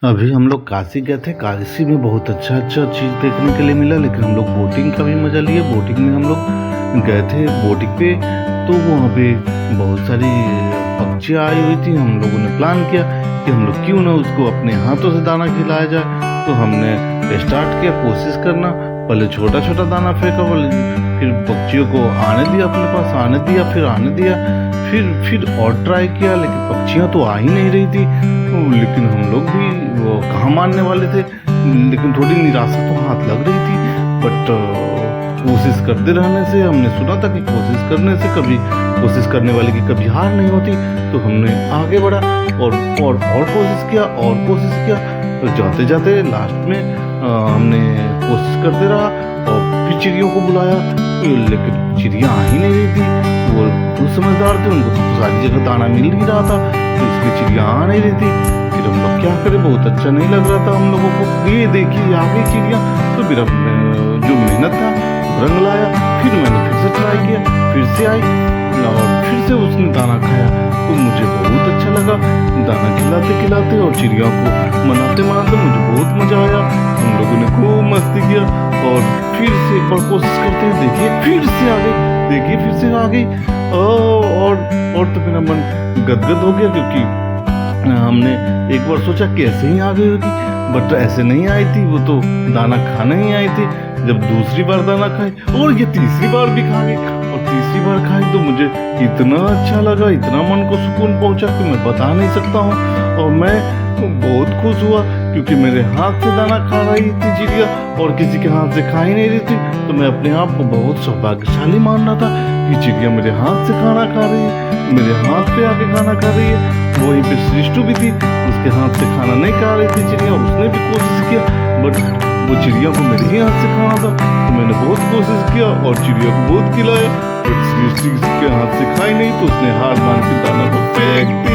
अभी हम लोग काशी गए थे। काशी में बहुत अच्छा चीज़ देखने के लिए मिला, लेकिन हम लोग बोटिंग का भी मज़ा लिए। बोटिंग में हम लोग गए थे बोटिंग पे, तो वहाँ पे बहुत सारी पक्षियाँ आई हुई थी। हम लोगों ने प्लान किया कि हम लोग क्यों ना उसको अपने हाथों से दाना खिलाया जाए। तो हमने स्टार्ट किया कोशिश करना। पहले छोटा छोटा दाना फेंका, फिर पक्षियों को आने दिया, अपने पास आने दिया, फिर आने दिया, फिर और ट्राई किया, लेकिन पक्षियाँ तो आ ही नहीं रही थी। लेकिन हम लोग भी वो कहाँ मानने वाले थे, लेकिन थोड़ी निराशा तो हाथ लग रही थी। बट कोशिश करते रहने से, हमने सुना था कि कोशिश करने वाले की कभी हार नहीं होती। तो हमने आगे बढ़ा और कोशिश किया और कोशिश किया। तो जाते जाते लास्ट में हमने कोशिश करते रहा और फिर चिड़ियों को बुलाया, लेकिन चिड़िया आ ही नहीं रही थी। वो खुद समझदार थे, उनको तो सारी जगह दाना मिल ही रहा था, तो इसलिए चिड़िया आ नहीं रही थी। फिर हम लोग क्या करें, बहुत अच्छा नहीं लग रहा था हम लोगों को। ये देखिए आ गई चिड़िया, तो फिर जो मेहनत था रंग लाया। फिर मैंने फिर से ट्राई किया, फिर से आई और फिर से उसने दाना खाया। तो मुझे बहुत अच्छा लगा, दाना खिलाते खिलाते और चिड़िया को मनाते मनाते मुझे बहुत मजा आया। हम लोगों ने खूब मस्ती किया और फिर से एक बार कोशिश करते हैं, देखिए फिर से आ गई, देखिए फिर से आ गई। और तो मेरा मन गदगद हो गया, क्योंकि हमने एक बार सोचा कैसे ही आ गई होगी, बट ऐसे नहीं आई थी। वो तो दाना खाने ही आई थी। जब दूसरी बार दाना खाई और ये तीसरी बार भी खा गई, और तीसरी बार खाई तो मुझे इतना अच्छा लगा, इतना मन को सुकून पहुंचा कि मैं बता नहीं सकता हूँ। और मैं बहुत खुश हुआ, क्योंकि मेरे हाथ से दाना खा रही थी चिड़िया और किसी के हाथ से खा ही नहीं रही थी। तो मैं अपने आप को बहुत सौभाग्यशाली मान रहा था कि चिड़िया मेरे हाथ से खाना खा रही है, मेरे हाथ पे आके खाना खा रही है। वहीं पे सृष्टु भी थी, उसके हाथ से खाना नहीं खा रही थी चिड़िया, उसने भी कोशिश किया, बट वो चिड़िया को मेरे ही हाथ से खाना था। तो मैंने बहुत कोशिश किया और चिड़िया को बहुत खिलाया, बट सृष्टि के हाथ से खाई नहीं, तो उसने हार मान के दाना को फेंक